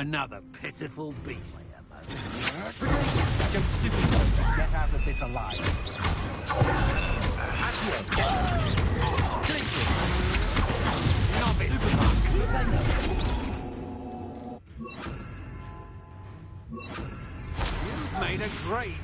Another pitiful beast. Don't stupid. Get out of this alive. You've made a great.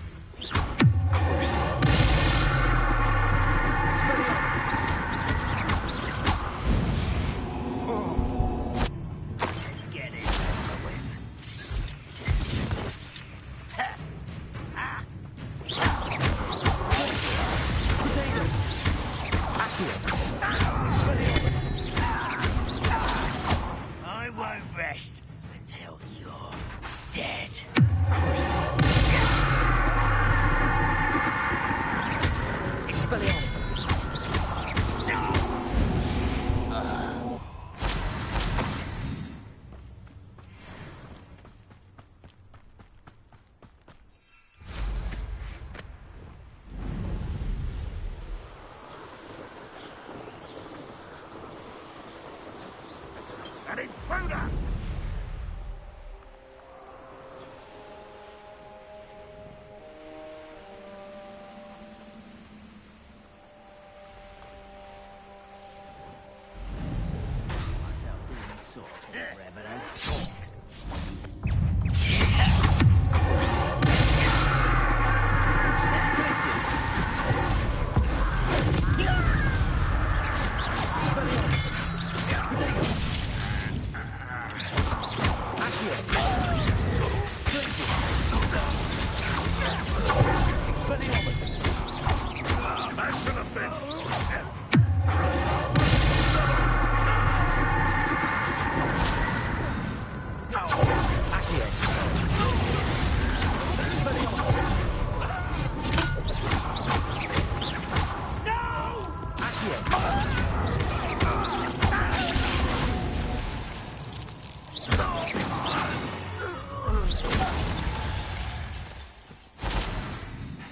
I won't rest until you're dead. Expelliarmus. An intruder!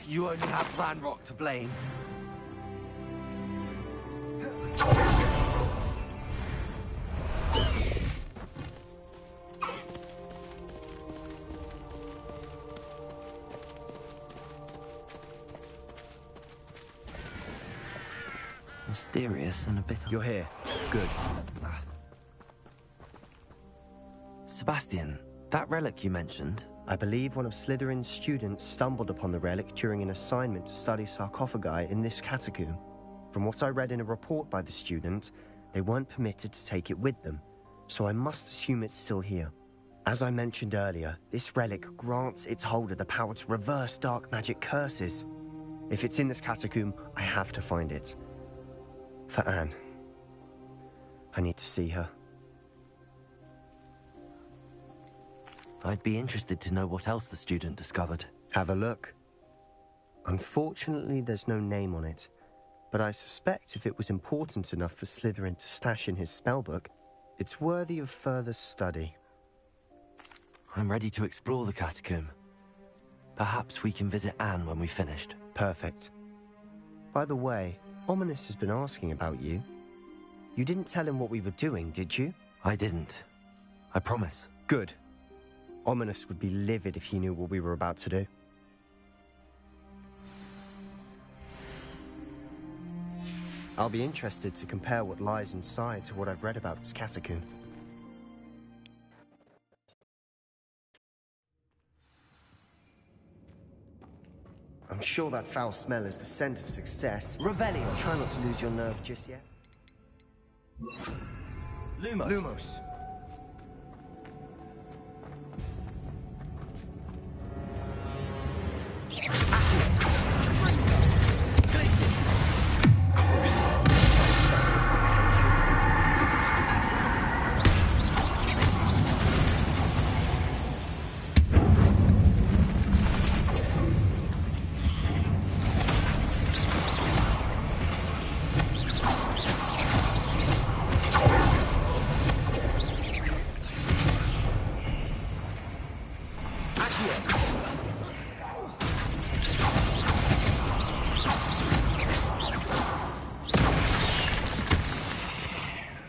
You only have Ranrock to blame. Mysterious and a bit... You're here. Good. Sebastian, that relic you mentioned... I believe one of Slytherin's students stumbled upon the relic during an assignment to study sarcophagi in this catacomb. From what I read in a report by the student, they weren't permitted to take it with them, so I must assume it's still here. As I mentioned earlier, this relic grants its holder the power to reverse dark magic curses. If it's in this catacomb, I have to find it. For Anne. I need to see her. I'd be interested to know what else the student discovered. Have a look. Unfortunately, there's no name on it, but I suspect if it was important enough for Slytherin to stash in his spellbook, it's worthy of further study. I'm ready to explore the catacomb. Perhaps we can visit Anne when we've finished. Perfect. By the way, Ominis has been asking about you. You didn't tell him what we were doing, did you? I didn't. I promise. Good. Ominis would be livid if he knew what we were about to do. I'll be interested to compare what lies inside to what I've read about this catacomb. I'm sure that foul smell is the scent of success. Revelio. Try not to lose your nerve just yet. Lumos. Lumos.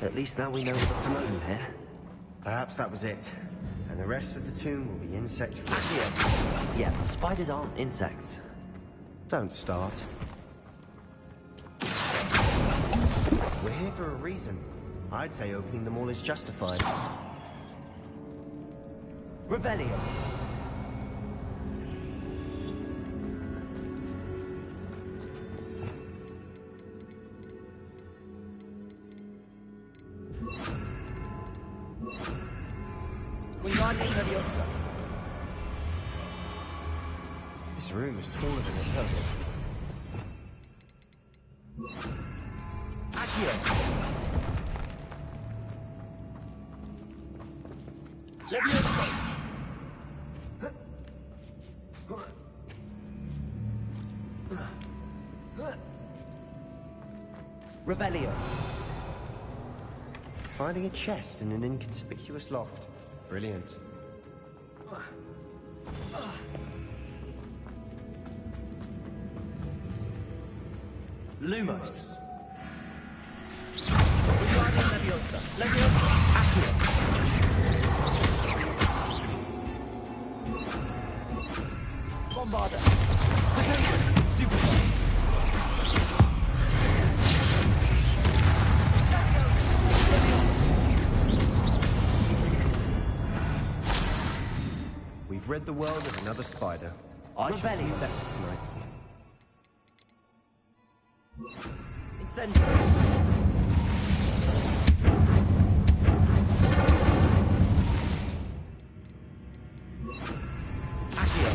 At least now we know what's alone here. Perhaps that was it. And the rest of the tomb will be insect-free. Accio! Yeah, spiders aren't insects. Don't start. We're here for a reason. I'd say opening them all is justified. Revelio! This room is taller than it looks. Accio! Levioso! Revelio! Finding a chest in an inconspicuous loft. Brilliant. Lumos! Wingardium Leviosa! Leviosa! Accio! Bombarda! Stupefy! We've rid the world of another spider. I shall see you better tonight. Incendio! Accio!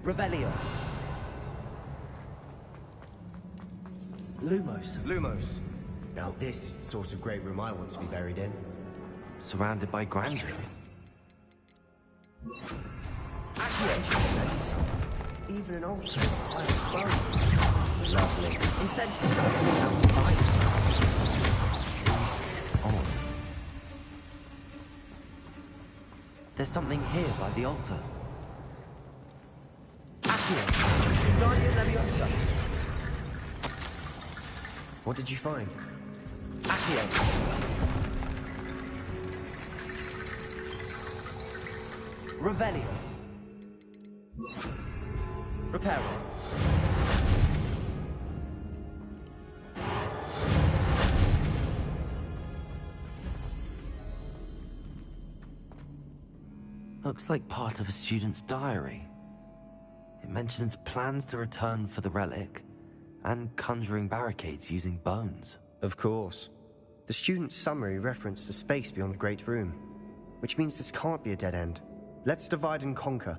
Revelio. Lumos. Lumos. Now this is the sort of great room I want to be buried in. Surrounded by grandeur. Accio. Even an altar. Lovely. Incendio. Outside. He's odd. There's something here by the altar. Accio. Wingardium Leviosa. What did you find? Accio. Revelio. Reparo. Looks like part of a student's diary. It mentions plans to return for the relic and conjuring barricades using bones. Of course. The student's summary referenced a space beyond the Great Room, which means this can't be a dead end. Let's divide and conquer.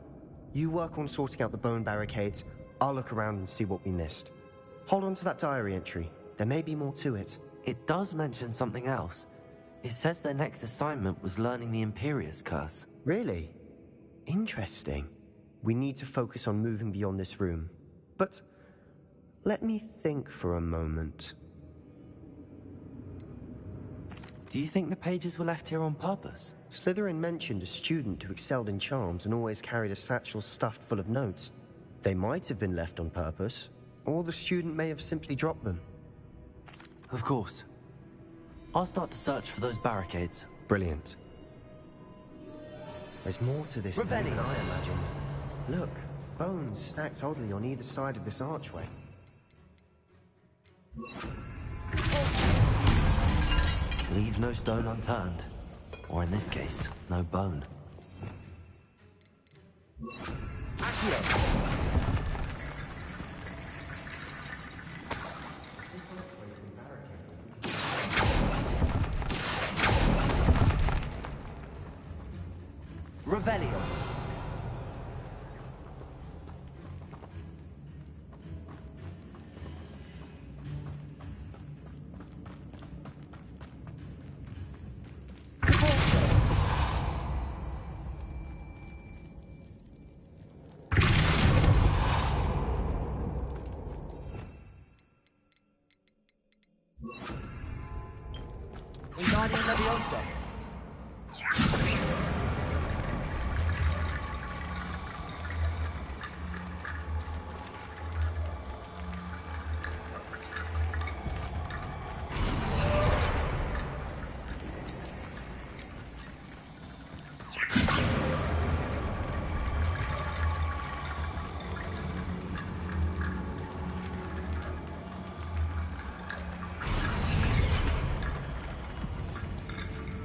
You work on sorting out the bone barricades, I'll look around and see what we missed. Hold on to that diary entry. There may be more to it. It does mention something else. It says their next assignment was learning the Imperius Curse. Really? Interesting. We need to focus on moving beyond this room. But let me think for a moment. Do you think the pages were left here on purpose? Slytherin mentioned a student who excelled in charms and always carried a satchel stuffed full of notes. They might have been left on purpose, or the student may have simply dropped them. Of course. I'll start to search for those barricades. Brilliant. There's more to this than even I imagined. Look, bones stacked oddly on either side of this archway. Leave no stone unturned. Or in this case, no bone. Accio! Revelio. Wingardium Leviosa.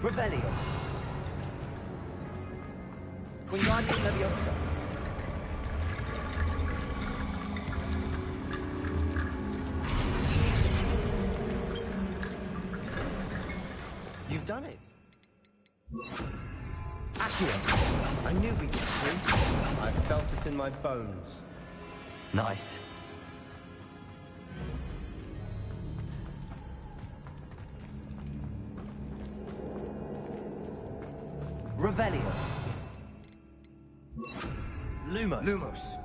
Revelio. Wingardium Leviosa. You've done it. Accio. I knew we'd get through. I felt it in my bones. Nice. Revelio. Lumos. Lumos.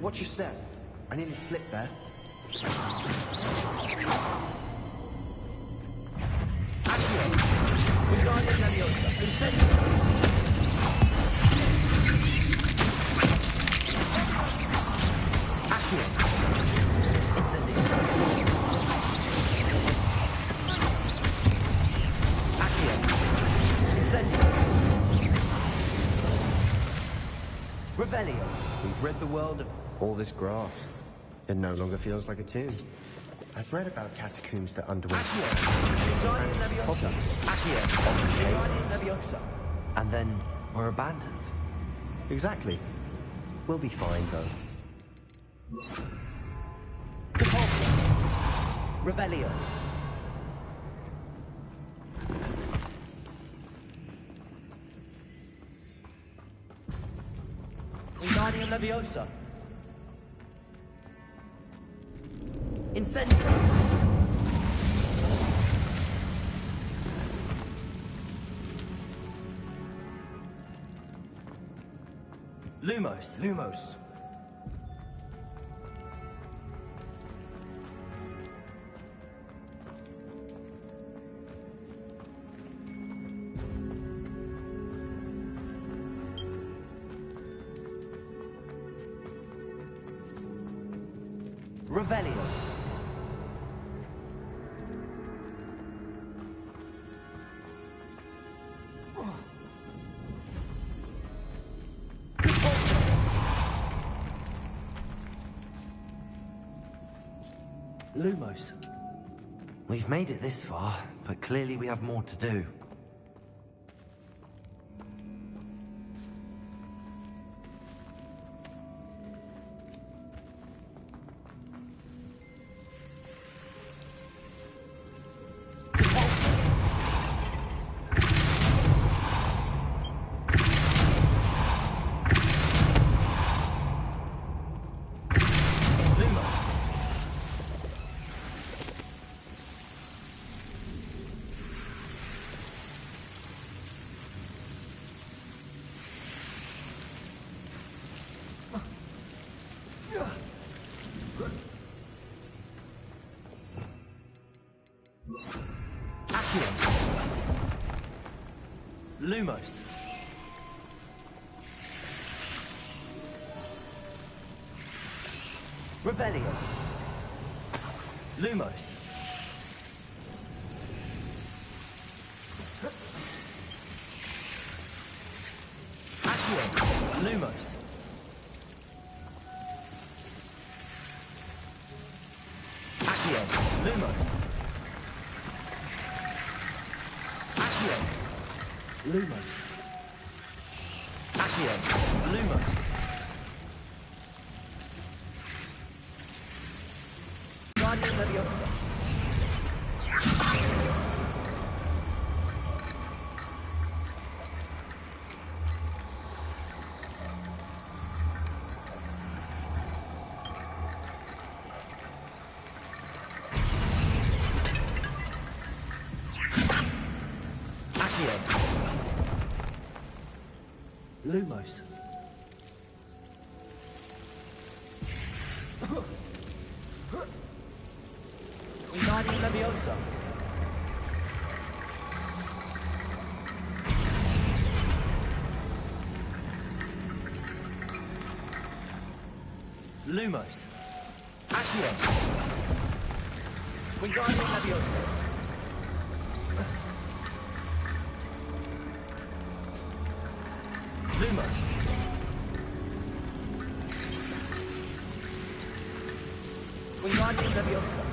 Watch your step. I nearly slipped there. Accio. Wingardium Leviosa. Incendio. Accio. Incendio. Accio. Incendio. Revelio. We've rid the world of all this grass. It no longer feels like a tomb. I've read about catacombs that underwent Wingardium Leviosa. problems. Accio. Wingardium Leviosa. And then we're abandoned. Exactly. We'll be fine, though. Depulso. Revelio. Wingardium Leviosa. Incendio. Lumos. Lumos. Revelio. Lumos. We've made it this far, but clearly we have more to do. Lumos. Revelio. Lumos. Accio. Lumos. Accio. Lumos. Accio. Lumos. Accio. Lumos. Wingardium Leviosa. Accio. Lumos. Wingardium Leviosa. Lumos. Accio. Wingardium Leviosa. Lumos. Wingardium Leviosa.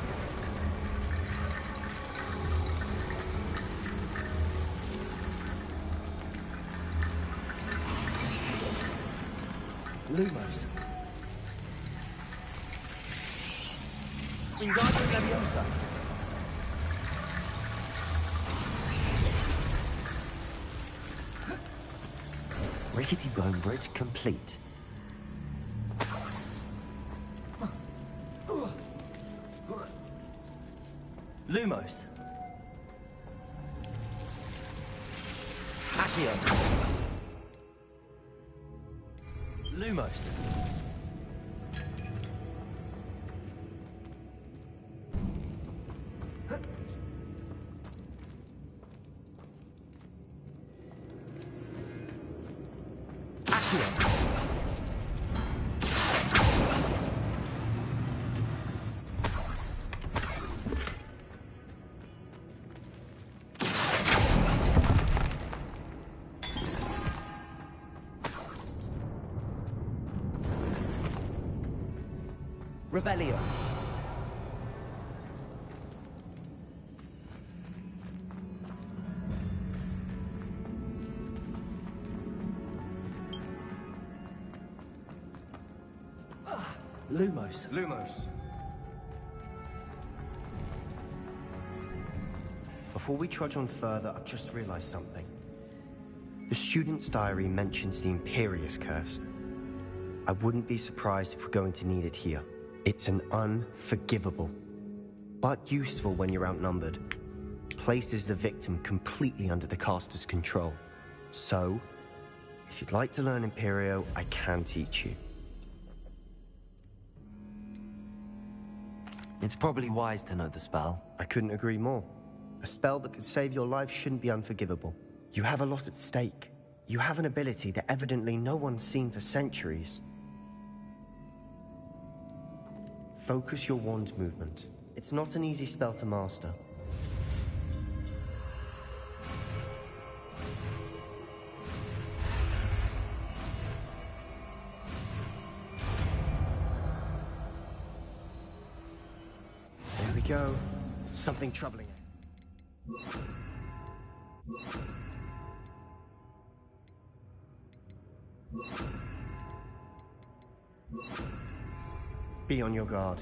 Lumos. Wingardium Leviosa. Rickety Bone Bridge complete. Lumos. Accio. Lumos. Accio. Revelio. Lumos. Lumos. Before we trudge on further, I've just realized something. The student's diary mentions the Imperius Curse. I wouldn't be surprised if we're going to need it here. It's an unforgivable, but useful when you're outnumbered. Places the victim completely under the caster's control. So, if you'd like to learn Imperio, I can teach you. It's probably wise to know the spell. I couldn't agree more. A spell that could save your life shouldn't be unforgivable. You have a lot at stake. You have an ability that evidently no one's seen for centuries. Focus your wand movement. It's not an easy spell to master. There we go. Something troubling it. Be on your guard.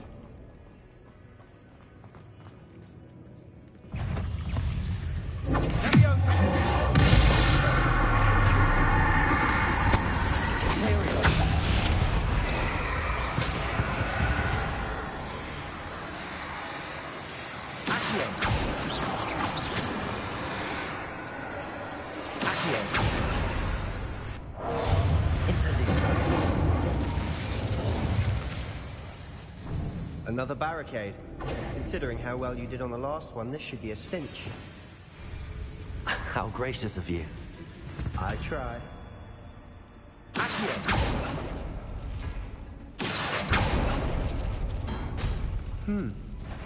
Another barricade. Considering how well you did on the last one, this should be a cinch. How gracious of you. I try.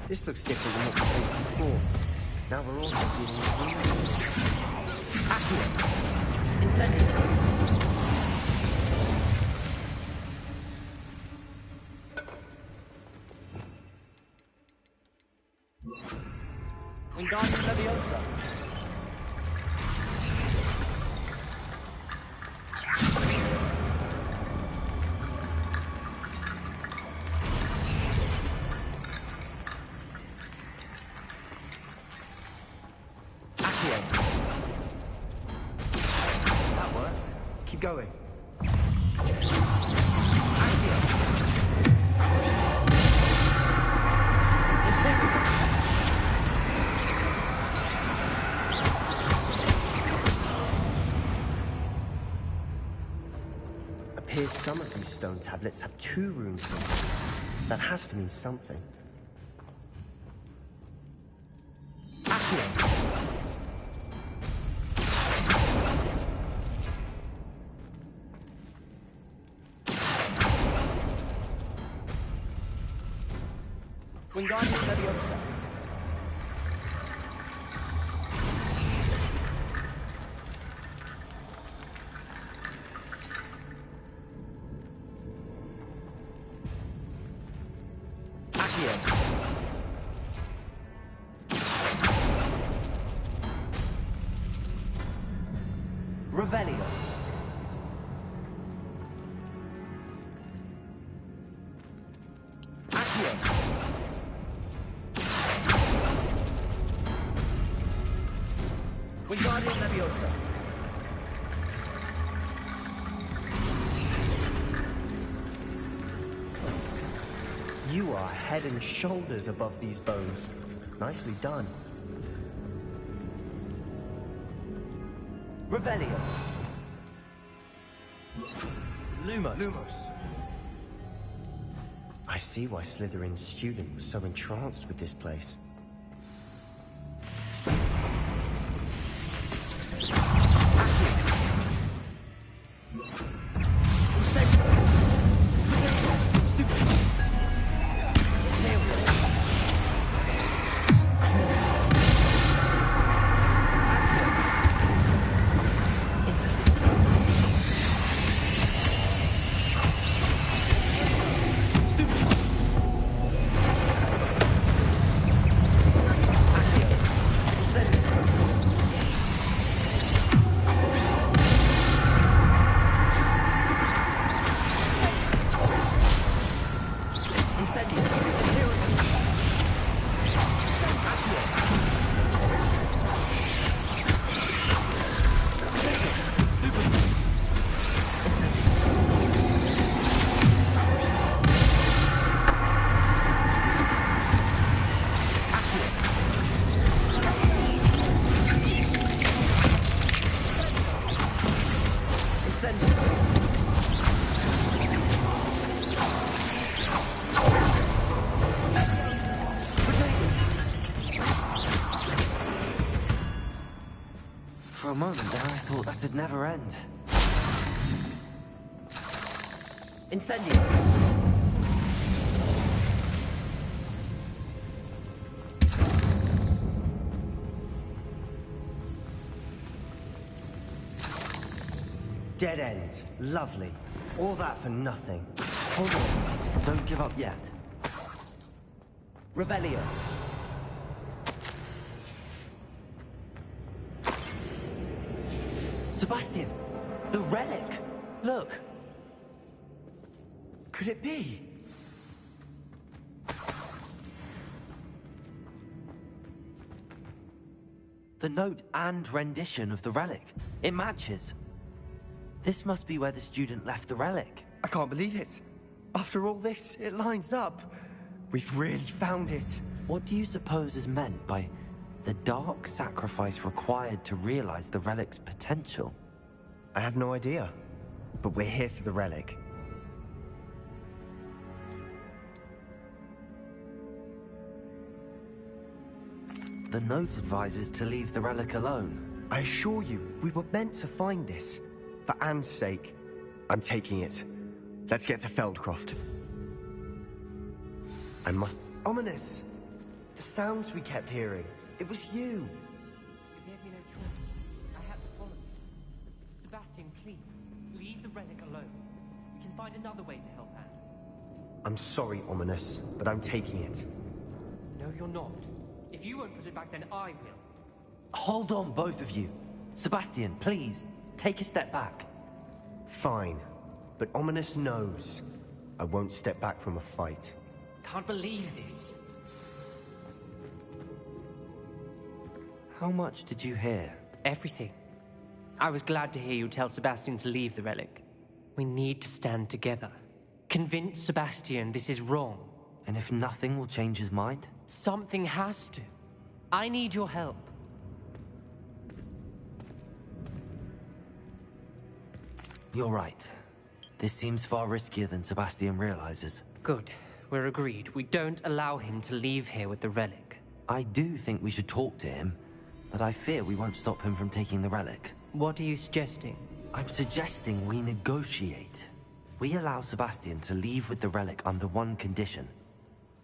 This looks different than what we faced before. Now we're also dealing with Incendio. Wingardium Leviosa. Accio. That worked. Keep going. Appears some of these stone tablets have 2 rune symbols. That has to mean something. Wingardium Leviosa. Revelio. Accio. Wingardium Leviosa. You are head and shoulders above these bones. Nicely done. Revelio. Lumos. I see why Slytherin's student was so entranced with this place. For a moment there, I thought that'd never end. Incendio. Dead end. Lovely. All that for nothing. Hold on. Don't give up yet. Revelio. Sebastian! The relic! Look! Could it be? The note and rendition of the relic. It matches. This must be where the student left the relic. I can't believe it. After all this, it lines up. We've really found it. What do you suppose is meant by the dark sacrifice required to realize the relic's potential? I have no idea. But we're here for the relic. The note advises to leave the relic alone. I assure you, we were meant to find this. For Anne's sake. I'm taking it. Let's get to Feldcroft. I must... Ominous! The sounds we kept hearing. It was you. You gave me no choice. I had to follow this. Sebastian, please, leave the relic alone. We can find another way to help Anne. I'm sorry, Ominous, but I'm taking it. No, you're not. If you won't put it back, then I will. Hold on, both of you. Sebastian, please, take a step back. Fine. But Ominous knows. I won't step back from a fight. Can't believe this. How much did you hear? Everything. I was glad to hear you tell Sebastian to leave the relic. We need to stand together. Convince Sebastian this is wrong. And if nothing will change his mind? Something has to. I need your help. You're right. This seems far riskier than Sebastian realizes. Good. We're agreed. We don't allow him to leave here with the relic. I do think we should talk to him, but I fear we won't stop him from taking the relic. What are you suggesting? I'm suggesting we negotiate. We allow Sebastian to leave with the relic under one condition.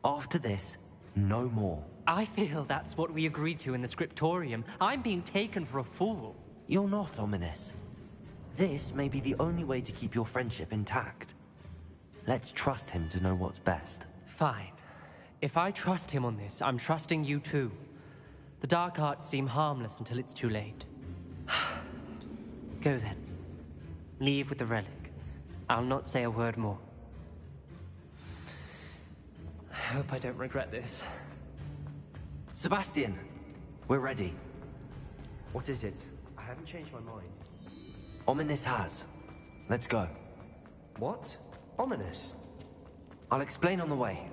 After this, no more. I feel that's what we agreed to in the scriptorium. I'm being taken for a fool. You're not, Ominous. This may be the only way to keep your friendship intact. Let's trust him to know what's best. Fine. If I trust him on this, I'm trusting you too. The dark arts seem harmless until it's too late. Go then. Leave with the relic. I'll not say a word more. I hope I don't regret this. Sebastian, we're ready. What is it? I haven't changed my mind. Ominis has. Let's go. What? Ominis? I'll explain on the way.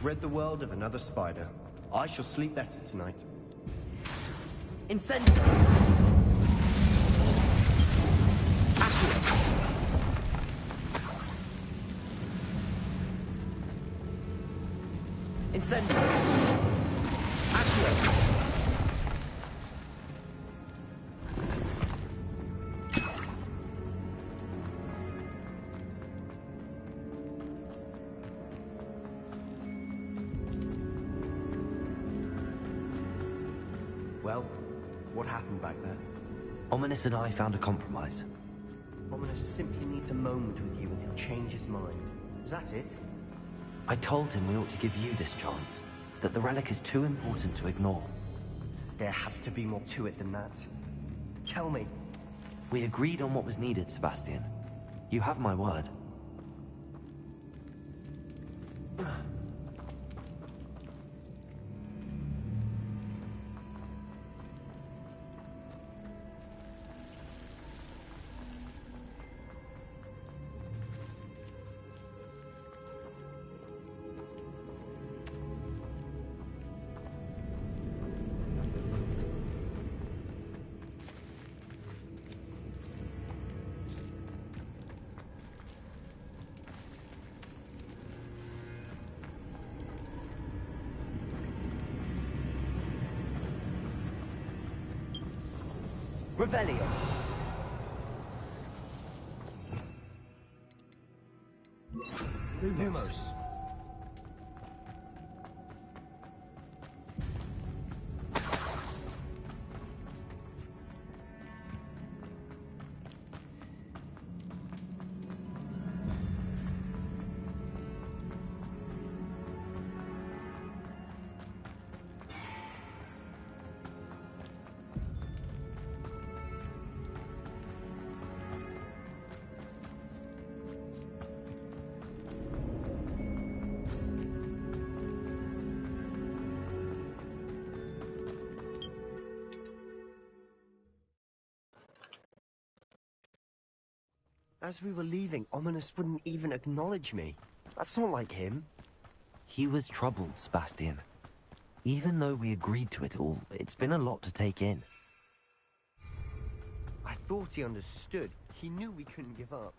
Rid the world of another spider. I shall sleep better tonight. Incendio! Incendio! Accio! Well, what happened back there? Ominis and I found a compromise. Ominis simply needs a moment with you and he'll change his mind. Is that it? I told him we ought to give you this chance, that the relic is too important to ignore. There has to be more to it than that. Tell me. We agreed on what was needed, Sebastian. You have my word. Revelio. Lumos. As we were leaving, Ominis wouldn't even acknowledge me. That's not like him. He was troubled, Sebastian. Even though we agreed to it all, it's been a lot to take in. I thought he understood. He knew we couldn't give up.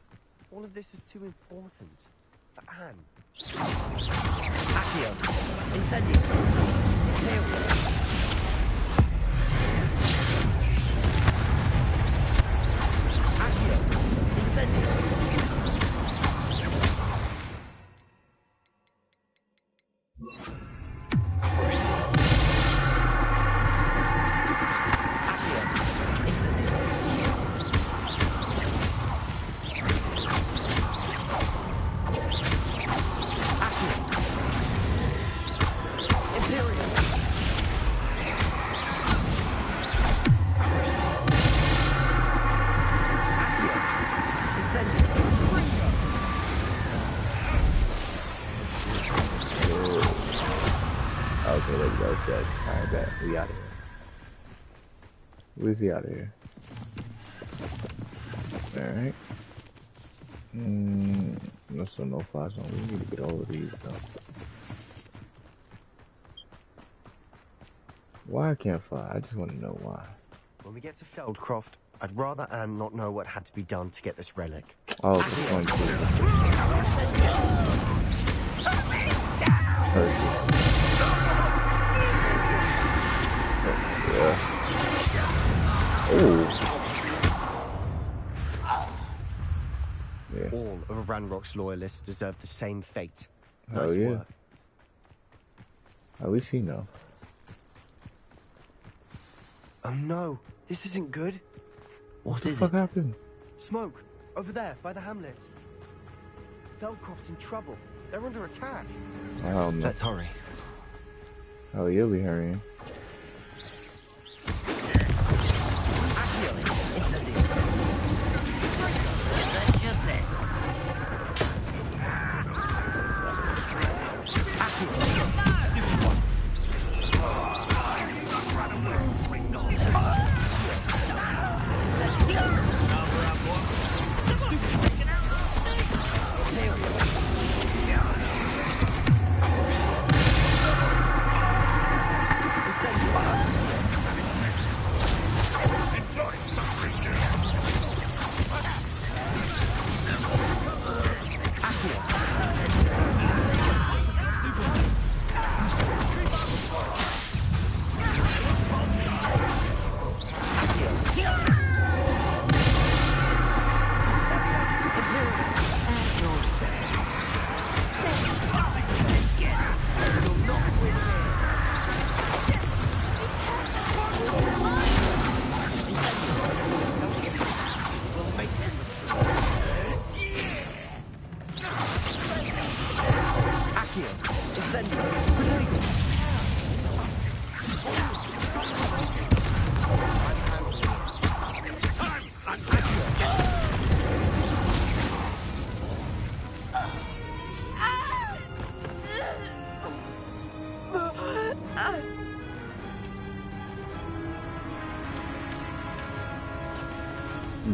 All of this is too important. For Anne. Accio. Incendio. Imperial. Okay, let's go, Judge. Alright, bet. We out of here. Where's he out of here? Alright. There's still no fly zone. We need to get all of these though. Why I can't fly? I just want to know why. When we get to Feldcroft, I'd rather Anne not know what had to be done to get this relic. Oh, this one too. Perfect. Yeah. Oh. Yeah. All of Ranrock's loyalists deserve the same fate. Hell Nice yeah. work. At least he know. Oh no, this isn't good. What the is fuck it? happened? Smoke, over there, by the hamlet. Feldcroft's in trouble. They're under attack. Oh no. Let's hurry. Oh yeah, we hurrying.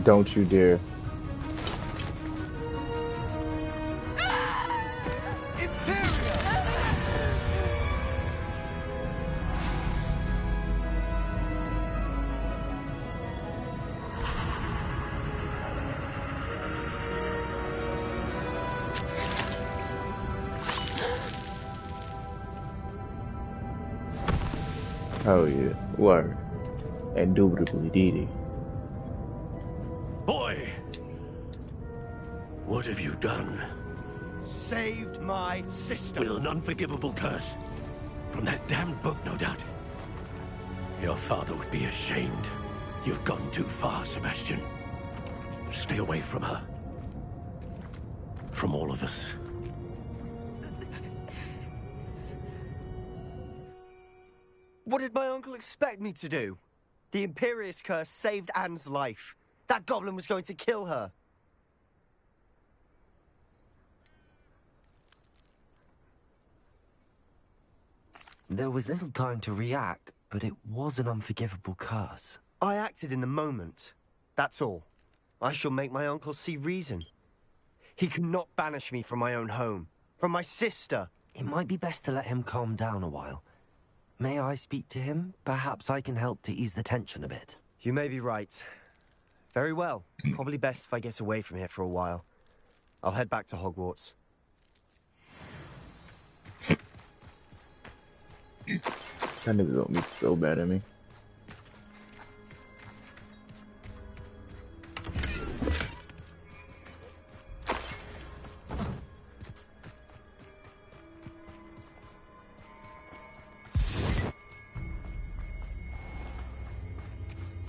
Don't you dare. Oh yeah, word. Indubitably did it. Boy! What have you done? Saved my sister. With an unforgivable curse. From that damned book, no doubt. Your father would be ashamed. You've gone too far, Sebastian. Stay away from her. From all of us. What did my uncle expect me to do? The Imperius curse saved Anne's life. That goblin was going to kill her. There was little time to react, but it was an unforgivable curse. I acted in the moment. That's all. I shall make my uncle see reason. He cannot banish me from my own home, from my sister. It might be best to let him calm down a while. May I speak to him? Perhaps I can help to ease the tension a bit. You may be right. Very well. Probably best if I get away from here for a while. I'll head back to Hogwarts. That nigga gonna be so bad at me.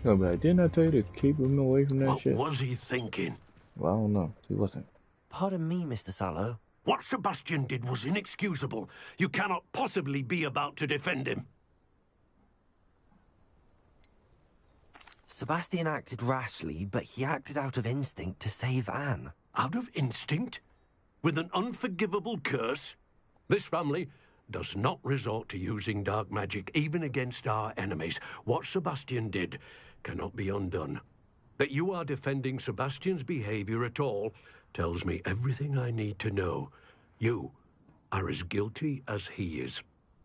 No, but didn't I tell you to keep him away from that What shit? was he thinking? Well, I don't know. He wasn't. Pardon me, Mr. Sallow. What Sebastian did was inexcusable. You cannot possibly be about to defend him. Sebastian acted rashly, but he acted out of instinct to save Anne. Out of instinct? With an unforgivable curse? This family does not resort to using dark magic, even against our enemies. What Sebastian did cannot be undone. That you are defending Sebastian's behavior at all tells me everything I need to know. You are as guilty as he is.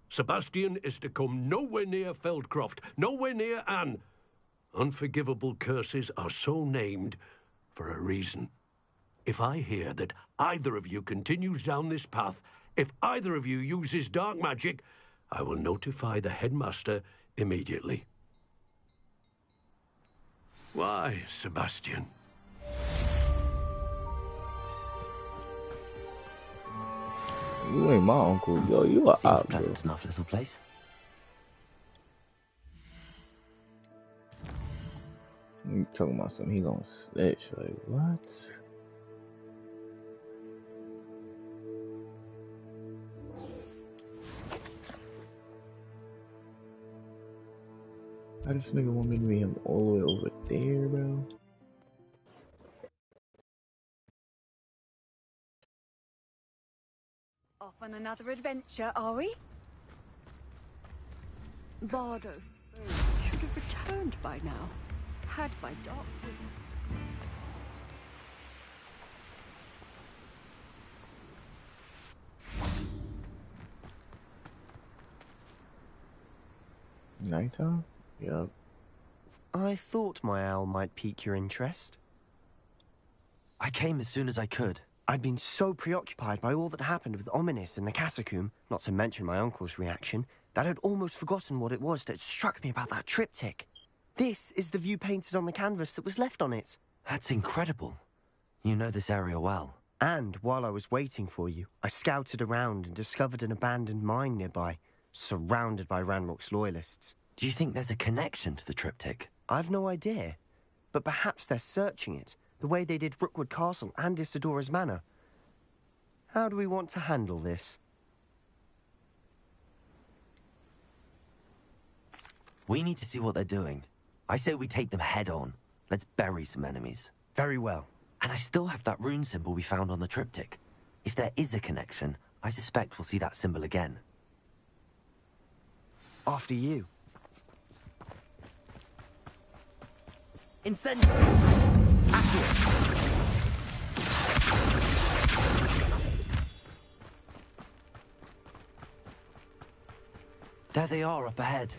Sebastian is to come nowhere near Feldcroft, nowhere near Anne. Unforgivable curses are so named for a reason. If I hear that either of you continues down this path, if either of you uses dark magic, I will notify the headmaster immediately. Why, Sebastian? You ain't my uncle, yo. You are Seems out, a pleasant enough little place. You talking about something? He gonna snitch? Like what? I just nigga want me to meet him all the way over there, bro. Off on another adventure, are we? Bardo should have returned by now, had my dark wizard. Nighttime? Yup. I thought my owl might pique your interest. I came as soon as I could. I'd been so preoccupied by all that happened with Ominis in the catacomb, not to mention my uncle's reaction, that I'd almost forgotten what it was that struck me about that triptych. This is the view painted on the canvas that was left on it. That's incredible. You know this area well. And while I was waiting for you, I scouted around and discovered an abandoned mine nearby, surrounded by Ranrock's loyalists. Do you think there's a connection to the triptych? I've no idea, but perhaps they're searching it, the way they did Rookwood Castle and Isidora's Manor. How do we want to handle this? We need to see what they're doing. I say we take them head on. Let's bury some enemies. Very well. And I still have that rune symbol we found on the triptych. If there is a connection, I suspect we'll see that symbol again. After you. Incendio! There they are up ahead.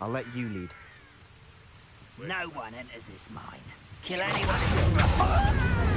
I'll let you lead. No one enters this mine. Kill anyone who's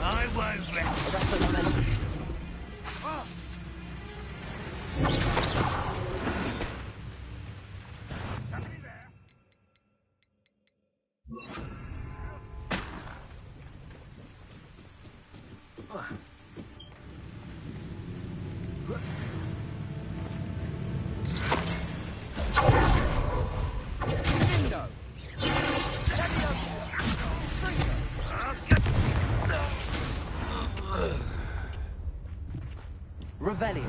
I won't rest. Revelio.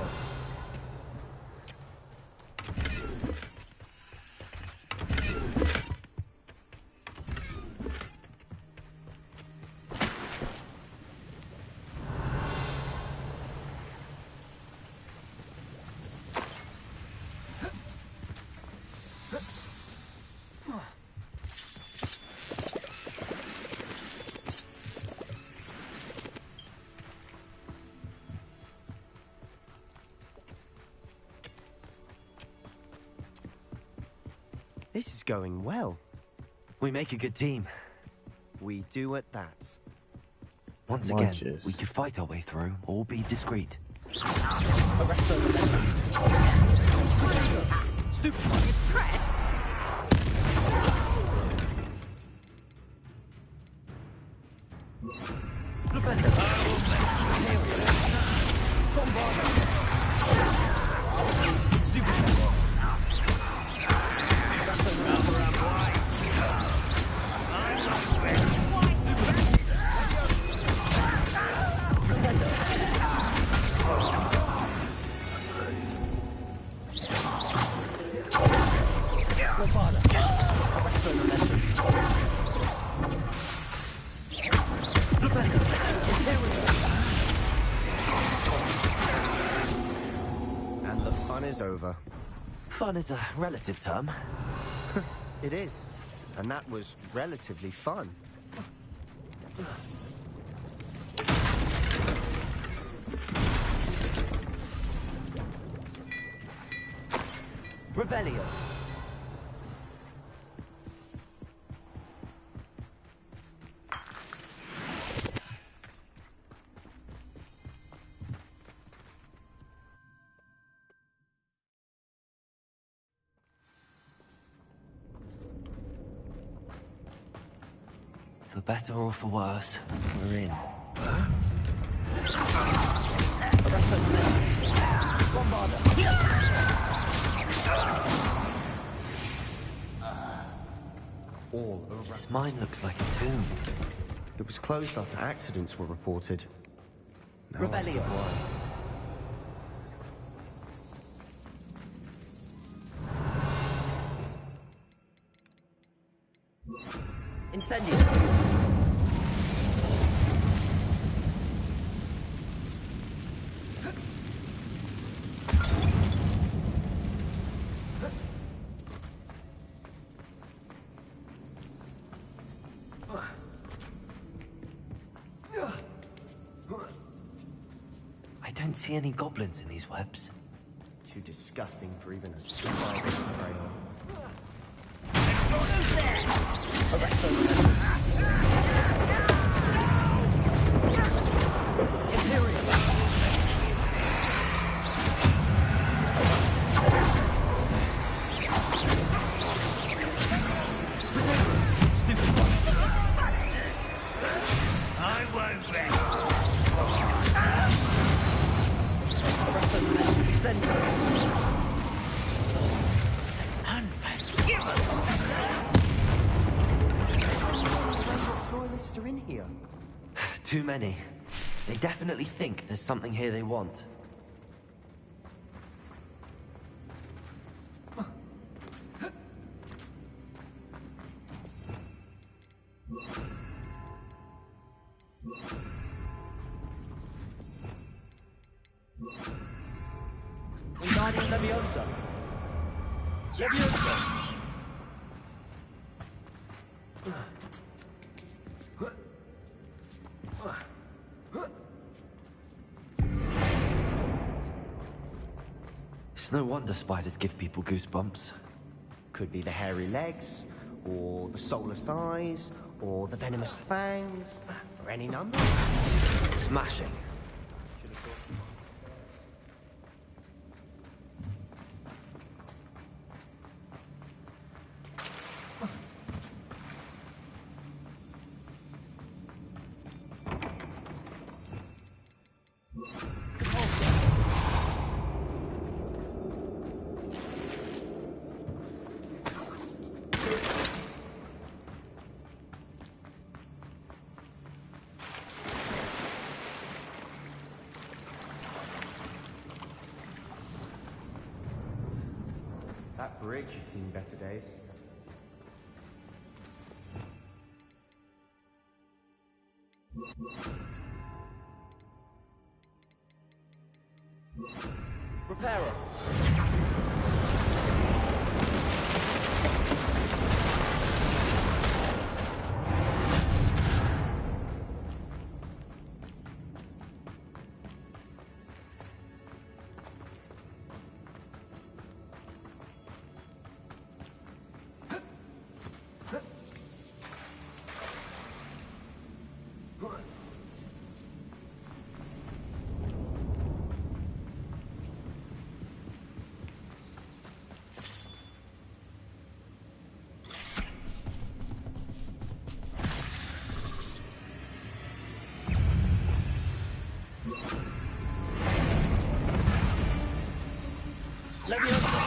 This is going well. We make a good team. We do at that. Once again, we could fight our way through or be discreet. Stupid, impressed? fun is over. Fun is a relative term. It is. And that was relatively fun. Revelio. For better or for worse, we're in. All over. This mine looks like a tomb. It was closed after accidents were reported. Now I see Revelio. why. Incendio. I don't see any goblins in these webs. Too disgusting for even a spider to prey on. I won't rest. Loyalists are in here. Too many. They definitely think there's something here they want. Wingardium Leviosa. Leviosa. It's no wonder spiders give people goosebumps. Could be the hairy legs, or the soulless eyes, or the venomous fangs, or any number. Smashing. That bridge has seen better days. Reparo. Leviosa.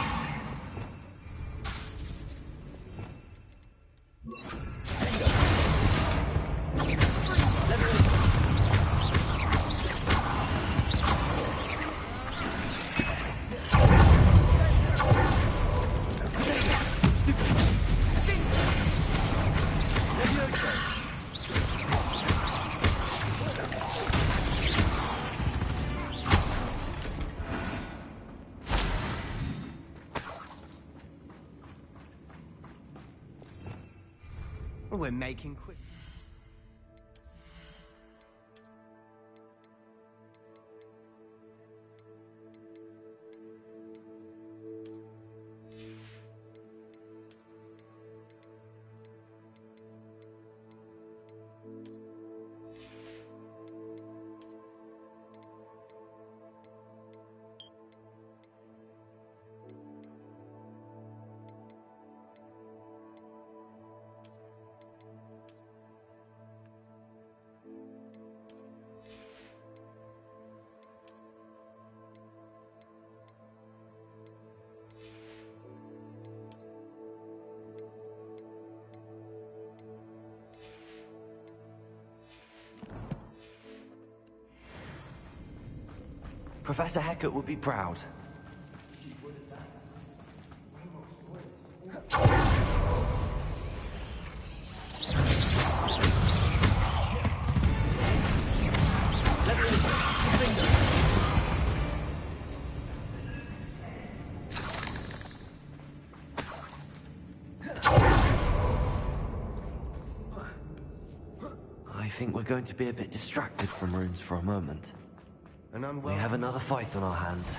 We're making quick. Professor Hecat would be proud. I think we're going to be a bit distracted from runes for a moment. We have another fight on our hands.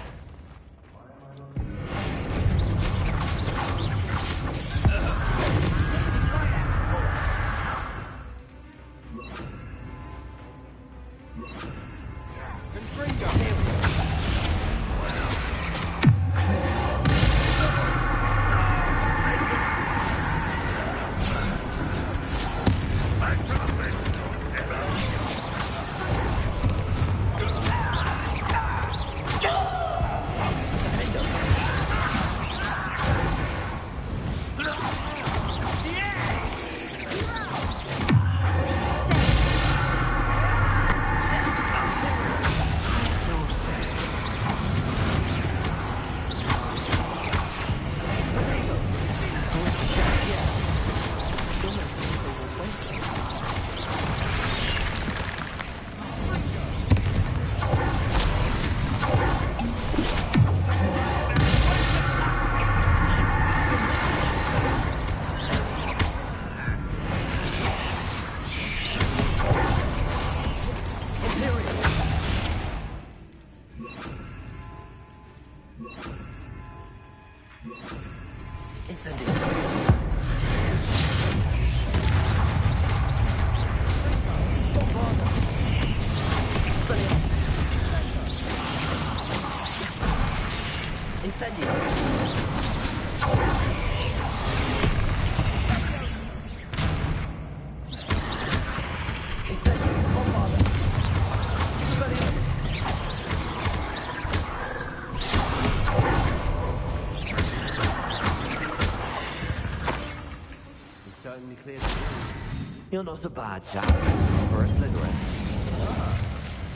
You're not a bad chap for a Slytherin.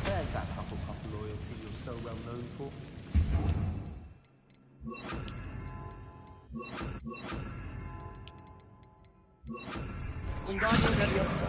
There's that Hufflepuff loyalty you're so well known for. Wingardium Leviosa.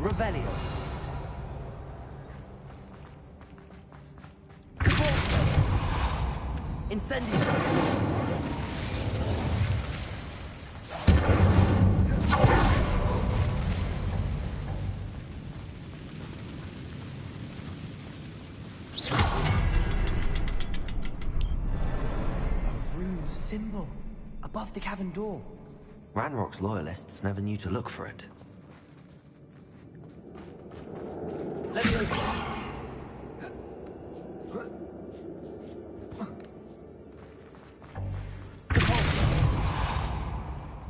Revelio. Incendio. A rune symbol above the cavern door. Ranrock's loyalists never knew to look for it.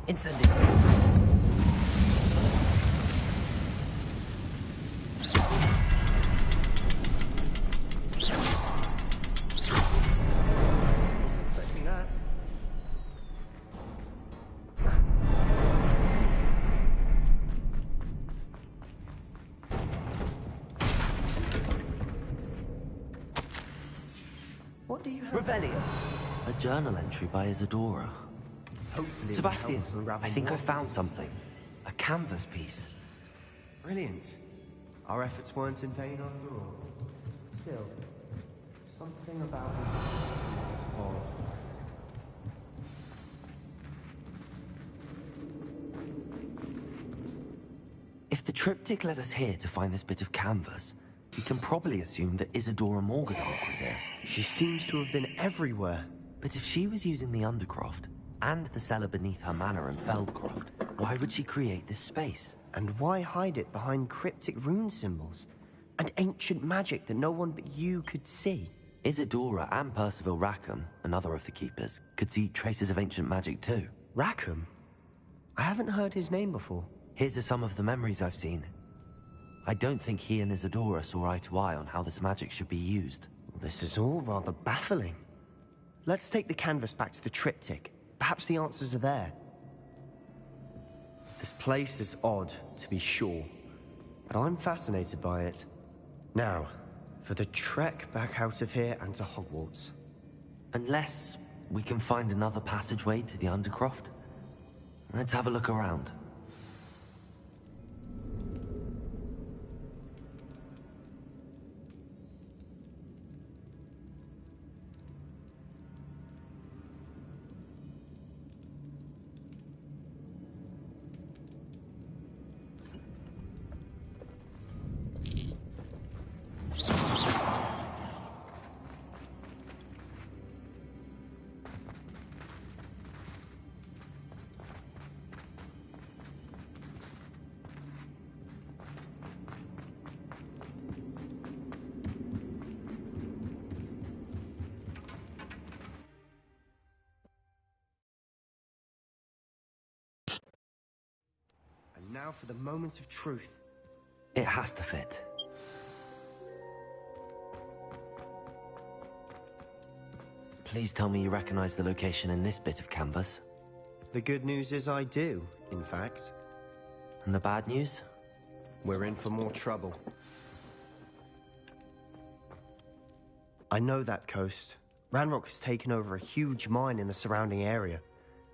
Incendio. Wasn't expecting that. What do you have? Revelio. A journal entry by Isadora. Hopefully Sebastian, it'll help us unravel I think I more. found something. A canvas piece. Brilliant. Our efforts weren't in vain after all. Still, something about it is odd. If the triptych led us here to find this bit of canvas, we can probably assume that Isadora Morganach was here. She seems to have been everywhere. But if she was using the Undercroft, and the cellar beneath her manor in Feldcroft, why would she create this space? And why hide it behind cryptic rune symbols? And ancient magic that no one but you could see? Isadora and Percival Rackham, another of the Keepers, could see traces of ancient magic too. Rackham? I haven't heard his name before. Here's are some of the memories I've seen. I don't think he and Isadora saw eye to eye on how this magic should be used. This is all rather baffling. Let's take the canvas back to the triptych. Perhaps the answers are there. This place is odd, to be sure, but I'm fascinated by it. Now, for the trek back out of here and to Hogwarts. Unless we can find another passageway to the Undercroft. Let's have a look around. And now for the moment of truth. It has to fit. Please tell me you recognize the location in this bit of canvas. The good news is I do, in fact. And the bad news? We're in for more trouble. I know that coast. Ranrock has taken over a huge mine in the surrounding area.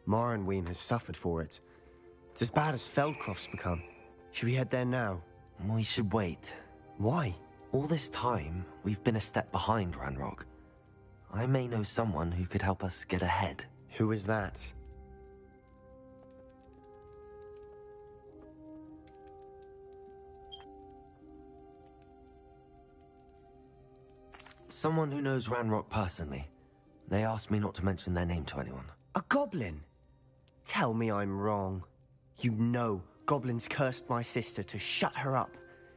Morrowind has suffered for it. It's as bad as Feldcroft's become. Should we head there now? We should wait. Why? All this time, we've been a step behind Ranrock. I may know someone who could help us get ahead. Who is that? Someone who knows Ranrock personally. They asked me not to mention their name to anyone. A goblin? Tell me I'm wrong. You know goblins cursed my sister to shut her up.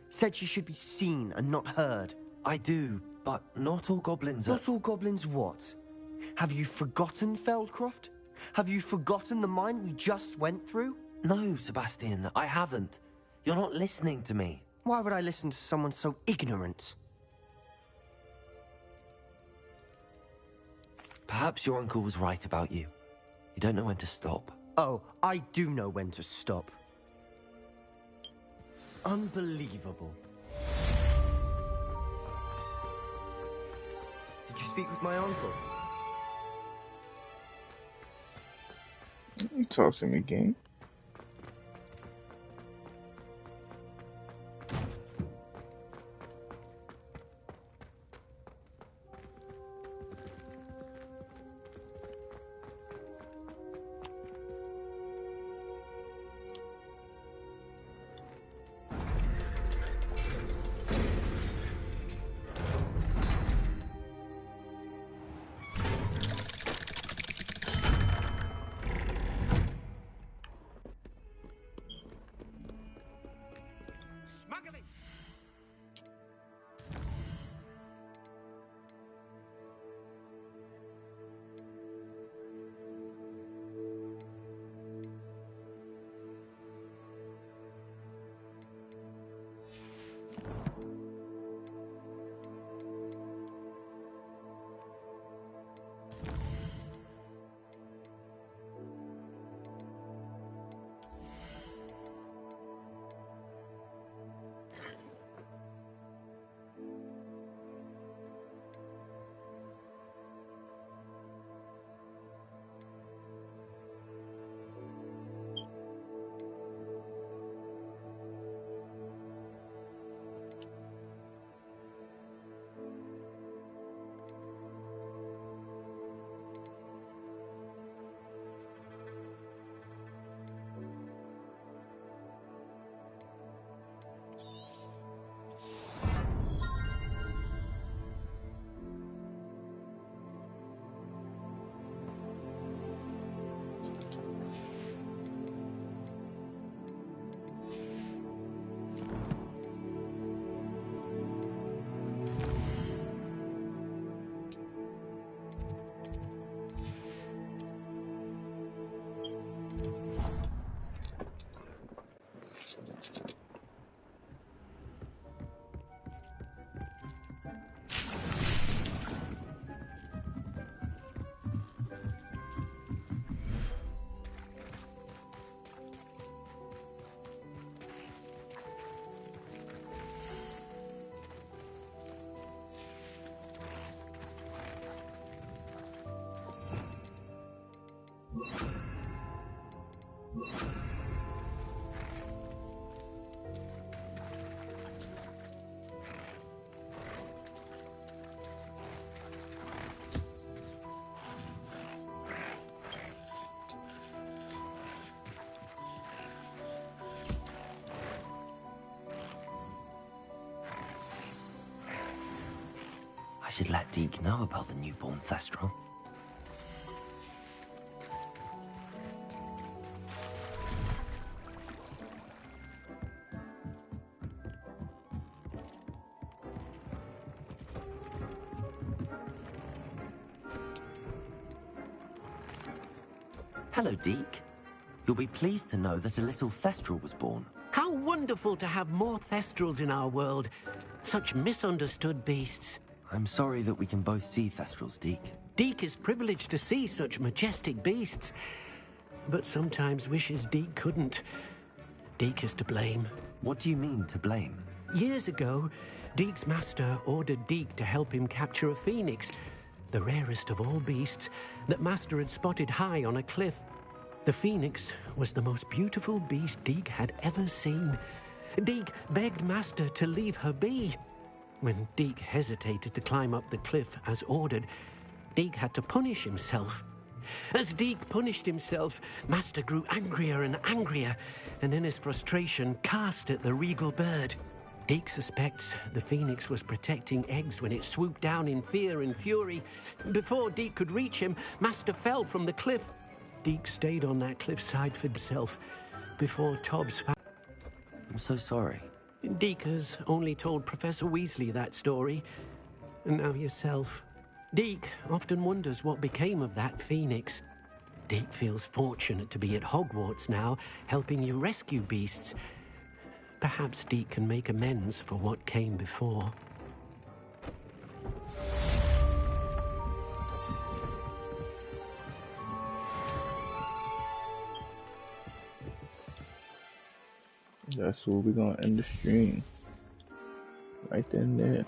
Said she should be seen and not heard. I do, but not all goblins are... Not all goblins what? Have you forgotten Feldcroft? Have you forgotten the mine we just went through? No, Sebastian, I haven't. You're not listening to me. Why would I listen to someone so ignorant? Perhaps your uncle was right about you. You don't know when to stop. Oh, I do know when to stop. Unbelievable. Did you speak with my uncle? Talk to me, gang. I should let Deke know about the newborn Thestral. Hello, Deke. You'll be pleased to know that a little Thestral was born. How wonderful to have more Thestrals in our world. Such misunderstood beasts. I'm sorry that we can both see Thestrals, Deke. Deke is privileged to see such majestic beasts, but sometimes wishes Deke couldn't. Deke is to blame. What do you mean, to blame? Years ago, Deke's master ordered Deke to help him capture a phoenix, the rarest of all beasts, that Master had spotted high on a cliff. The phoenix was the most beautiful beast Deke had ever seen. Deke begged Master to leave her be. When Deke hesitated to climb up the cliff as ordered, Deke had to punish himself. As Deke punished himself, Master grew angrier and angrier, and in his frustration cast at the regal bird. Deke suspects the phoenix was protecting eggs when it swooped down in fear and fury. Before Deke could reach him, Master fell from the cliff. Deke stayed on that cliffside for himself before Tobbs found... I'm so sorry. Deke has only told Professor Weasley that story, and now yourself. Deke often wonders what became of that phoenix. Deke feels fortunate to be at Hogwarts now, helping you rescue beasts. Perhaps Deke can make amends for what came before. That's where we're gonna end the stream. Right then and there.